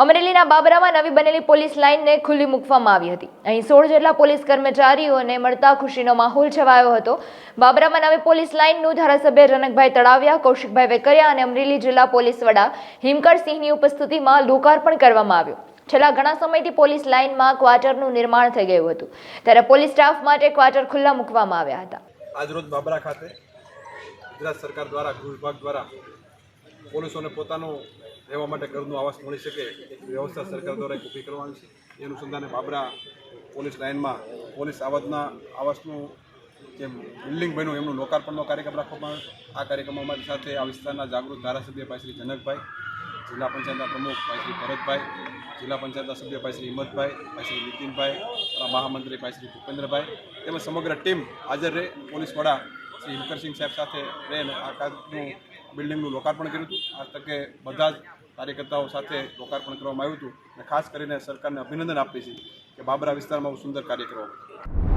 અમરેલીના બાબરામાં નવી બનેલી પોલીસ લાઇનને ખુલ્લી મૂકવામાં આવી હતી। અહીં 16 જેટલા પોલીસ કર્મચારીઓને મળતા ખુશીનો માહોલ છવાયો હતો। બાબરામાં નવી પોલીસ લાઇનનું ધારાસભ્ય જનકભાઈ તળાવિયા, કૌશિકભાઈ વેકરિયા અને અમરેલી જિલ્લા પોલીસ વડા હિમકરસિંહની ઉપસ્થિતિમાં લોકાર્પણ કરવામાં આવ્યું। છેલ્લા ઘણા સમયથી પોલીસ લાઇનમાં ક્વાર્ટરનું નિર્માણ થઈ ગયું હતું, ત્યારે પોલીસ સ્ટાફ માટે ક્વાર્ટર ખુલ્લા મૂકવામાં આવ્યા હતા। આજરોજ બાબરા ખાતે ગુજરાત સરકાર દ્વારા ગૃહ વિભાગ દ્વારા પોલીસોને પોતાનું રહેવા માટે ઘરનું આવાસ મળી શકે એક વ્યવસ્થા સરકાર દ્વારા ઊભી કરવાની છે। એ અનુસંધાને બાબરા પોલીસ લાઇનમાં પોલીસ આવાસનું જે બિલ્ડિંગ બન્યું એમનું લોકાર્પણનો કાર્યક્રમ રાખવામાં આવ્યો। આ કાર્યક્રમમાં અમારી સાથે આ વિસ્તારના જાગૃત ધારાસભ્ય ભાઈ શ્રી જનકભાઈ, જિલ્લા પંચાયતના પ્રમુખ ભાઈ શ્રી ભરતભાઈ, જિલ્લા પંચાયતના સભ્ય ભાઈ શ્રી હિંમતભાઈ, ભાઈ શ્રી નીતિનભાઈ, મહામંત્રી ભાઈ શ્રી ભૂપેન્દ્રભાઈ તેમજ સમગ્ર ટીમ હાજર રહે પોલીસ વડા શ્રી હિમકરસિંહ સાહેબ સાથે રહીને આ કાર્યનું બિલ્ડિંગનું લોકાર્પણ કર્યું હતું। આ તકે બધા જ કાર્યકર્તાઓ સાથે લોકાર્પણ કરવામાં આવ્યું હતું અને ખાસ કરીને સરકારને અભિનંદન આપીએ છીએ કે બાબરા વિસ્તારમાં સુંદર કાર્ય કરવામાં આવ્યો।